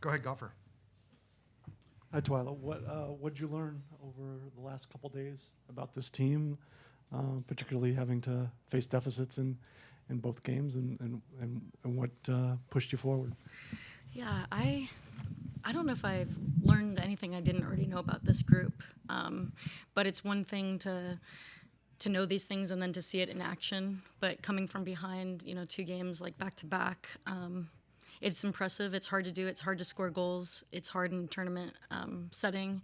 Go ahead, Golfer. Hi, Twila. What did you learn over the last couple days about this team, particularly having to face deficits in both games, and what pushed you forward? Yeah, I don't know if I've learned anything I didn't already know about this group, but it's one thing to know these things and then to see it in action. But coming from behind, 2 games like back to back, it's impressive. It's hard to do. It's hard to score goals. It's hard in tournament setting.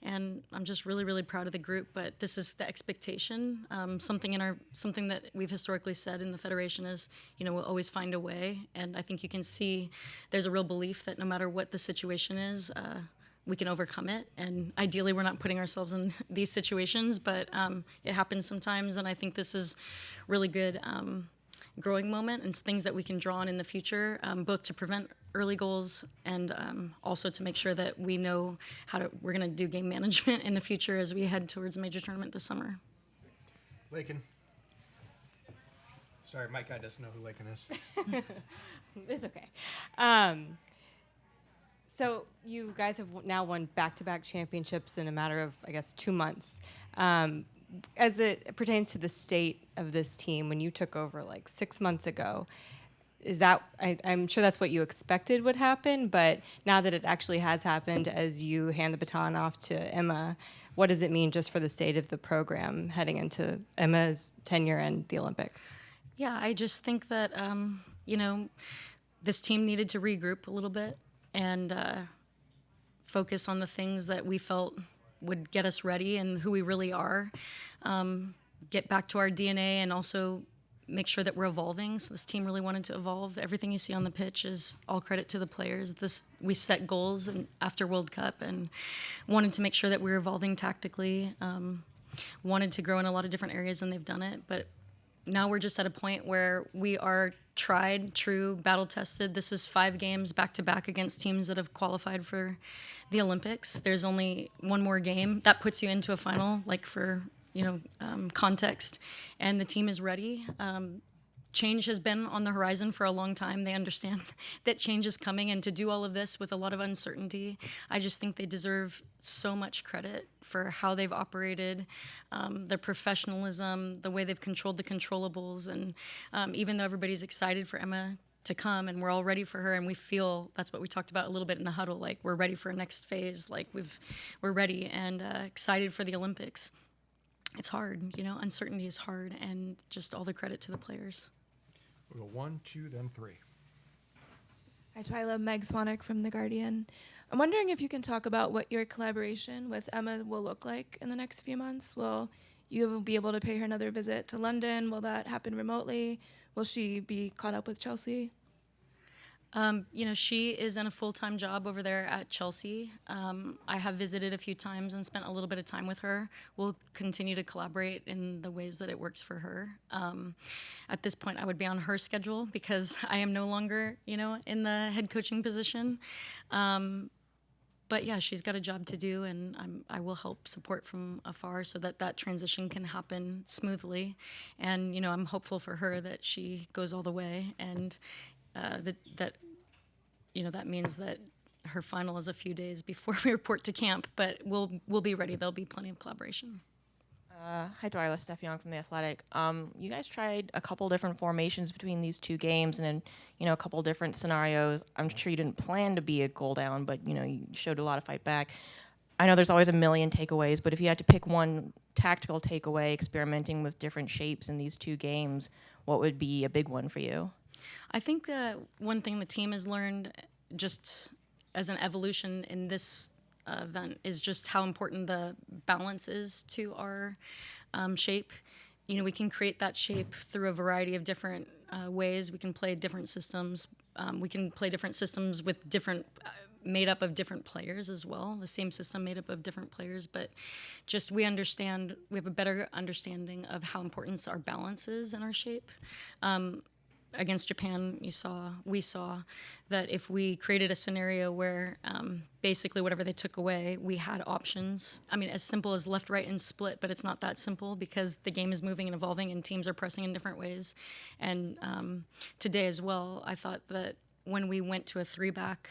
And I'm just really, really proud of the group. But this is the expectation. Something that we've historically said in the federation is, we'll always find a way. And I think you can see there's a real belief that no matter what the situation is, we can overcome it. And ideally, we're not putting ourselves in these situations, but it happens sometimes. And I think this is really good growing moment and things that we can draw on in the future, both to prevent early goals and also to make sure that we know we're going to do game management in the future as we head towards a major tournament this summer. Lakin. Sorry, Mike guy doesn't know who Lakin is. It's okay. So you guys have now won back-to-back championships in a matter of, I guess, 2 months. As it pertains to the state of this team, when you took over like 6 months ago, is that, I'm sure that's what you expected would happen, but now that it actually has happened, as you hand the baton off to Emma, what does it mean just for the state of the program heading into Emma's tenure and the Olympics? Yeah, I just think that, this team needed to regroup a little bit and focus on the things that we felt would get us ready and who we really are, get back to our DNA, and also make sure that we're evolving. So this team really wanted to evolve. Everything you see on the pitch is all credit to the players. We set goals after World Cup and wanted to make sure that we were evolving tactically, wanted to grow in a lot of different areas, and they've done it. But now we're just at a point where we are tried, true, battle-tested. This is 5 games back-to-back against teams that have qualified for the Olympics. There's only one more game. That puts you into a final, like for, context. And the team is ready. Change has been on the horizon for a long time. They understand that change is coming, and to do all of this with a lot of uncertainty, I just think they deserve so much credit for how they've operated, their professionalism, the way they've controlled the controllables, and even though everybody's excited for Emma to come and we're all ready for her, and we feel that's what we talked about a little bit in the huddle, like we're ready for a next phase, like we're ready and excited for the Olympics. It's hard, uncertainty is hard, and just all the credit to the players. We'll go 1, 2, then 3. Hi, Twila. Meg Swanek from The Guardian. I'm wondering if you can talk about what your collaboration with Emma will look like in the next few months. Will you be able to pay her another visit to London? Will that happen remotely? Will she be caught up with Chelsea? She is in a full-time job over there at Chelsea. I have visited a few times and spent a little bit of time with her. We'll continue to collaborate in the ways that it works for her. At this point, I would be on her schedule because I am no longer, in the head coaching position. But yeah, she's got a job to do, and I will help support from afar so that transition can happen smoothly. And, I'm hopeful for her that she goes all the way, and that means that her final is a few days before we report to camp, but we'll be ready. There'll be plenty of collaboration. Hi, Twila. Steph Young from The Athletic. You guys tried a couple different formations between these 2 games and then, a couple different scenarios. I'm sure you didn't plan to be a goal down, but, you showed a lot of fight back. I know there's always a million takeaways, but if you had to pick one tactical takeaway experimenting with different shapes in these 2 games, what would be a big one for you? I think one thing the team has learned just as an evolution in this event is just how important the balance is to our shape. We can create that shape through a variety of different ways. We can play different systems. We can play different systems with different, made up of different players as well. The same system made up of different players, but just we have a better understanding of how important our balance is in our shape. Against Japan, we saw that if we created a scenario where basically whatever they took away, we had options. I mean, as simple as left, right, and split, but it's not that simple because the game is moving and evolving and teams are pressing in different ways. And today as well, I thought that when we went to a 3-back,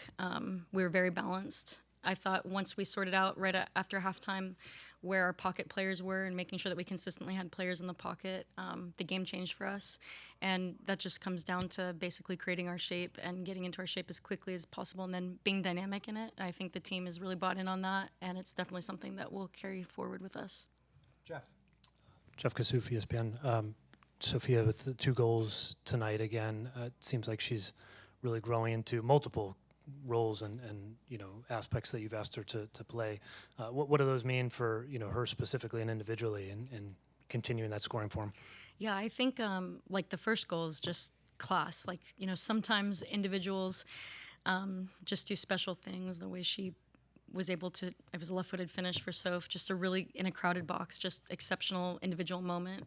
we were very balanced. I thought once we sorted out after halftime where our pocket players were and making sure that we consistently had players in the pocket, the game changed for us. And that just comes down to basically creating our shape and getting into our shape as quickly as possible and then being dynamic in it. I think the team has really bought in on that, and it's definitely something that we'll carry forward with us. Jeff Kassouf, ESPN. Sophia, with the 2 goals tonight again, it seems like she's really growing into multiple roles and aspects that you've asked her to play. What do those mean for her specifically and individually and continuing that scoring form? Yeah, I think like the first goal is just class. Like, sometimes individuals just do special things. The way she was able to, it was a left-footed finish for Soph, just a really, in a crowded box, just exceptional individual moment.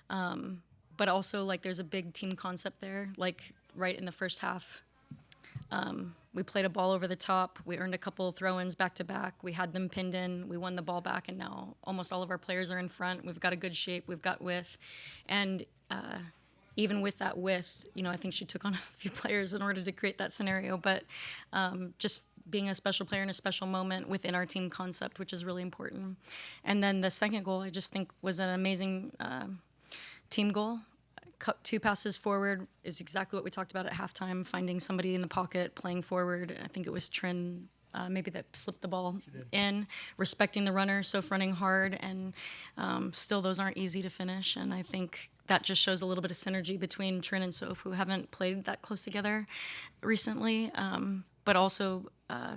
But also, like, there's a big team concept there. Like, right in the first half, we played a ball over the top. We earned a couple throw-ins back-to-back. We had them pinned in. We won the ball back, and now almost all of our players are in front. We've got a good shape. We've got width. And even with that width, I think she took on a few players in order to create that scenario. But just being a special player in a special moment within our team concept, which is really important. And then the second goal, I just think, was an amazing team goal. 2 passes forward is exactly what we talked about at halftime, finding somebody in the pocket, playing forward. I think it was Trin maybe that slipped the ball in, respecting the runner, Soph running hard, and still those aren't easy to finish. And I think that just shows a little bit of synergy between Trin and Soph, who haven't played that close together recently, but also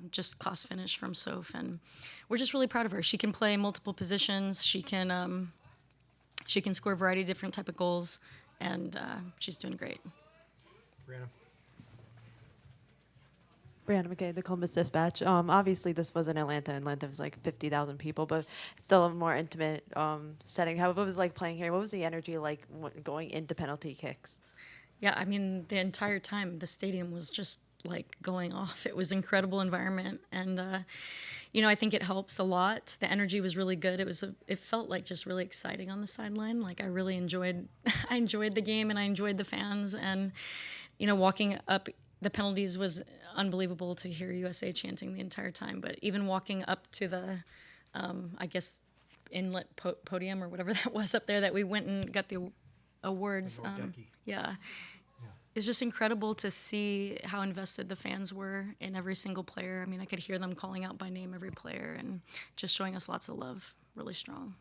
just class finish from Soph. And we're just really proud of her. She can play multiple positions. She can score a variety of different type of goals. And she's doing great. Brianna McKay, the Columbus Dispatch. Obviously, this was in Atlanta. Atlanta was like 50,000 people, but it's still a more intimate setting. How it was like playing here? What was the energy like going into penalty kicks? Yeah, I mean, the entire time the stadium was just like going off. It was an incredible environment, and I think it helps a lot. The energy was really good. It felt like just really exciting on the sideline. Like I really enjoyed the game, and I enjoyed the fans, and walking up the penalties was unbelievable to hear USA chanting the entire time. But even walking up to the I guess inlet podium or whatever that was up there that we went and got the awards. Yeah. It's just incredible to see how invested the fans were in every single player. I mean, I could hear them calling out by name every player and just showing us lots of love, really strong.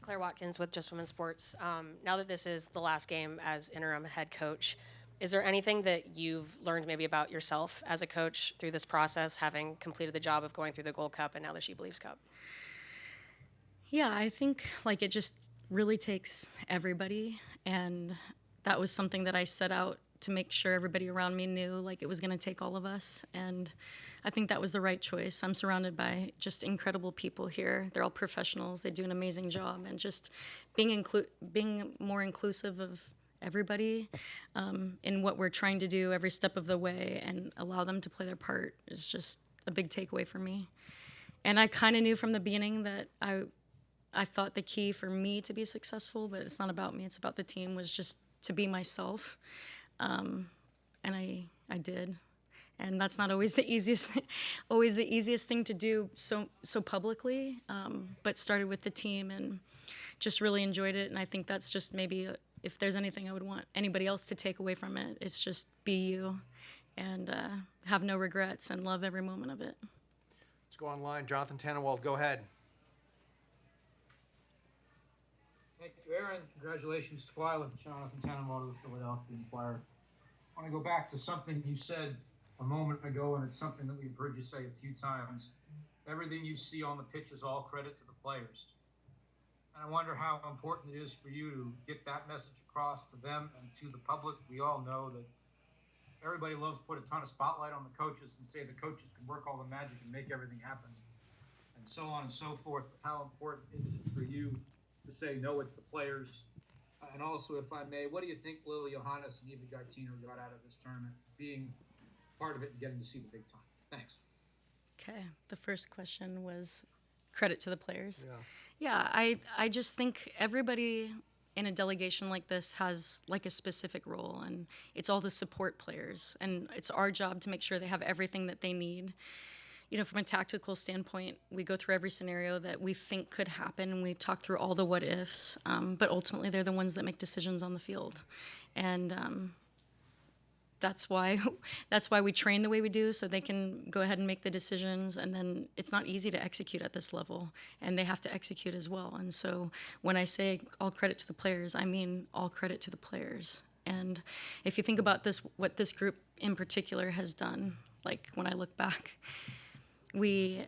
Claire Watkins with Just Women's Sports. Now that this is the last game as interim head coach, is there anything that you've learned maybe about yourself as a coach through this process, having completed the job of going through the Gold Cup and now the SheBelieves Cup? Yeah, I think like it just really takes everybody, and that was something that I set out to make sure everybody around me knew, like it was going to take all of us. And I think that was the right choice. I'm surrounded by just incredible people here. They're all professionals. They do an amazing job. And just being more inclusive of everybody in what we're trying to do every step of the way and allow them to play their part is just a big takeaway for me. And I kind of knew from the beginning that I thought the key for me to be successful, but it's not about me, it's about the team, was just to be myself, and I did, and that's not always the easiest thing to do so publicly, but started with the team and just really enjoyed it. And I think that's just maybe if there's anything I would want anybody else to take away from it, it's just be you and have no regrets and love every moment of it. Let's go online. Jonathan Tannenwald, go ahead. Thank you, Aaron. Congratulations, Twila. Jonathan Tannenwald of the Philadelphia Inquirer. I want to go back to something you said a moment ago, and it's something that we've heard you say a few times. Everything you see on the pitch is all credit to the players. And I wonder how important it is for you to get that message across to them and to the public. We all know that everybody loves to put a ton of spotlight on the coaches and say the coaches can work all the magic and make everything happen, and so on and so forth. But how important is it for you to say, no, it's the players? And also, if I may, what do you think Lily Johannes and Eva Gartino got out of this tournament, being part of it and getting to see the big time? Thanks. Okay, the first question was credit to the players. Yeah, I just think everybody in a delegation like this has like a specific role, and it's all the support players, and it's our job to make sure they have everything that they need. You know, from a tactical standpoint, we go through every scenario that we think could happen, and we talk through all the what ifs, but ultimately they're the ones that make decisions on the field. And that's why we train the way we do, so they can go ahead and make the decisions. And then it's not easy to execute at this level, and they have to execute as well. And so when I say all credit to the players, I mean all credit to the players. And if you think about this, what this group in particular has done, like when I look back, I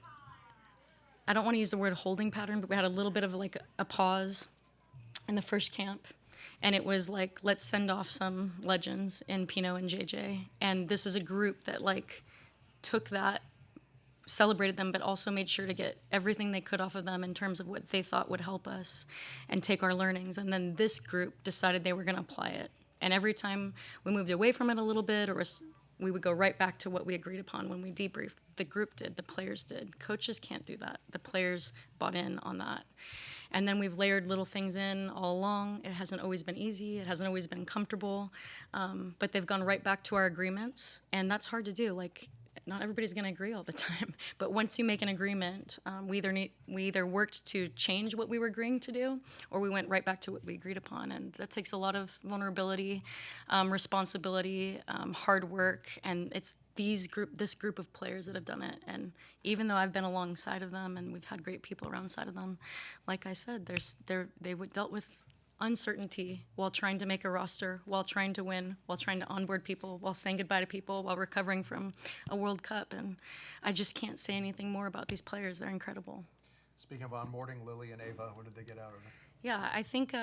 don't want to use the word holding pattern, but we had a little bit of like a pause in the first camp. And it was like, let's send off some legends in Pino and JJ. And this is a group that like took that, celebrated them, but also made sure to get everything they could off of them in terms of what they thought would help us and take our learnings. And then this group decided they were going to apply it. And every time we moved away from it a little bit, we would go right back to what we agreed upon when we debriefed. The group did, the players did. Coaches can't do that. The players bought in on that. And then we've layered little things in all along. It hasn't always been easy. It hasn't always been comfortable. But they've gone right back to our agreements. And that's hard to do. Like, not everybody's going to agree all the time. But once you make an agreement, we either worked to change what we were agreeing to do, or we went right back to what we agreed upon. And that takes a lot of vulnerability, responsibility, hard work. And it's this group of players that have done it. And even though I've been alongside of them and we've had great people around side of them, like I said, they dealt with uncertainty while trying to make a roster, while trying to win, while trying to onboard people, while saying goodbye to people, while recovering from a World Cup. And I just can't say anything more about these players. They're incredible. Speaking of onboarding, Lily and Ava, what did they get out of it? Yeah, I think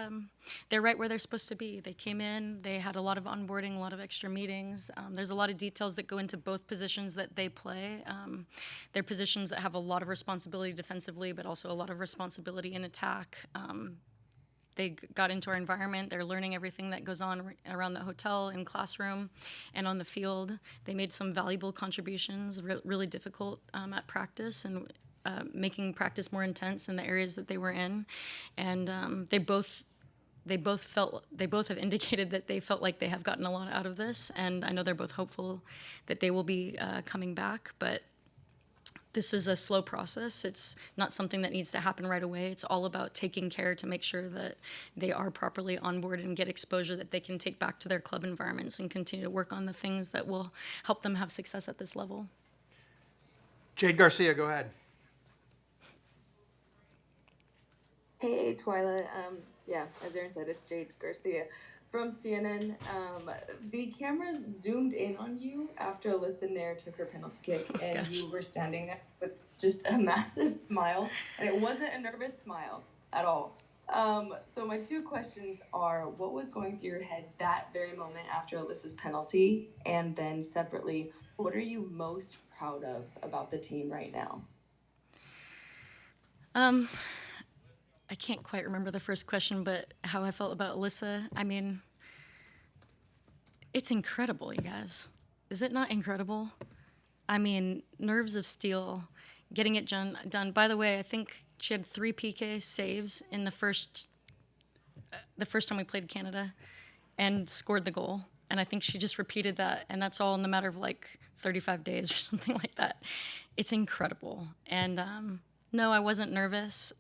they're right where they're supposed to be. They came in, they had a lot of onboarding, a lot of extra meetings. There's a lot of details that go into both positions that they play. They're positions that have a lot of responsibility defensively, but also a lot of responsibility in attack. They got into our environment. They're learning everything that goes on around the hotel, in classroom, and on the field. They made some valuable contributions, really difficult at practice, and making practice more intense in the areas that they were in. And they both have indicated that they felt like they have gotten a lot out of this. And I know they're both hopeful that they will be coming back. But this is a slow process. It's not something that needs to happen right away. It's all about taking care to make sure that they are properly onboarded and get exposure that they can take back to their club environments and continue to work on the things that will help them have success at this level. Jade Garcia, go ahead. Hey, Twila. Yeah, as Aaron said, it's Jade Garcia from CNN. The cameras zoomed in on you after Alyssa Nair took her penalty kick, and you were standing there with just a massive smile, and it wasn't a nervous smile at all. So my two questions are, what was going through your head that very moment after Alyssa's penalty? And then separately, what are you most proud of about the team right now? I can't quite remember the first question, but how I felt about Alyssa. I mean, it's incredible, you guys. Is it not incredible? I mean, nerves of steel, getting it done. By the way, I think she had 3 PK saves in the first time we played Canada, and scored the goal. And I think she just repeated that, and that's all in the matter of like 35 days or something like that. It's incredible. And no, I wasn't nervous.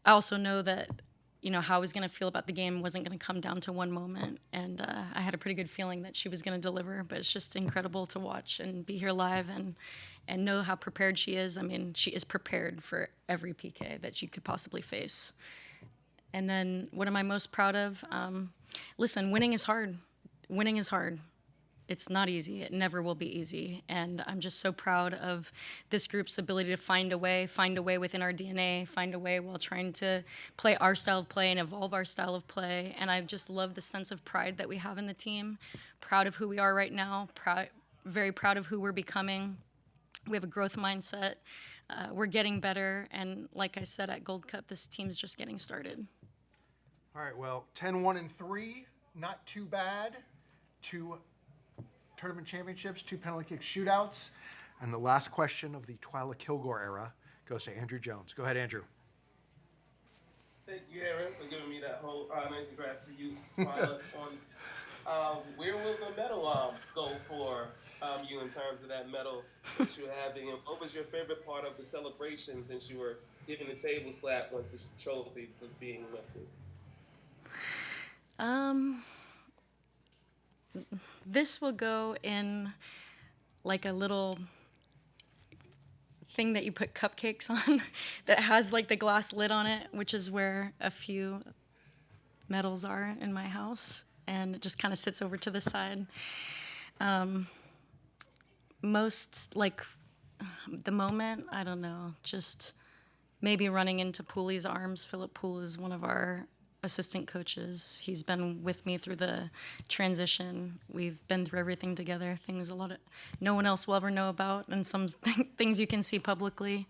I also know that, you know, how I was going to feel about the game wasn't going to come down to one moment. And I had a pretty good feeling that she was going to deliver. But it's just incredible to watch and be here live and know how prepared she is. I mean, she is prepared for every PK that she could possibly face. And then what am I most proud of? Listen, winning is hard. Winning is hard. It's not easy. It never will be easy. And I'm just so proud of this group's ability to find a way within our DNA, find a way while trying to play our style of play and evolve our style of play. And I just love the sense of pride that we have in the team. Proud of who we are right now. Very proud of who we're becoming. We have a growth mindset. We're getting better. And like I said at Gold Cup, this team's just getting started. All right, well, 10-1-3, not too bad. 2 tournament championships, 2 penalty kick shootouts. And the last question of the Twila Kilgore era goes to Andrew Jones. Go ahead, Andrew. Thank you, Aaron, for giving me that whole honor. Congrats to you, Twila. Where will the medal go for you in terms of that medal that you're having? And what was your favorite part of the celebration since you were giving the table slap once the trophy was being lifted? This will go in like a little thing that you put cupcakes on that has like the glass lid on it, which is where a few medals are in my house, and it just kind of sits over to the side. Most like the moment, I don't know, just maybe running into Pooley's arms. Philip Poole is one of our assistant coaches. He's been with me through the transition. We've been through everything together, things no one else will ever know about, and some things you can see publicly.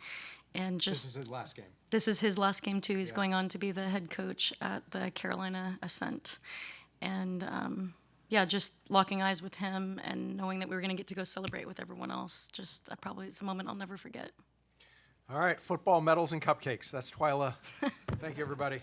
And just This is his last game. This is his last game too. He's Yeah. going on to be the head coach at the Carolina Ascent. And yeah, just locking eyes with him and knowing that we were going to get to go celebrate with everyone else. Just it's a moment I'll never forget. All right, football medals and cupcakes. That's Twila. Thank you, everybody.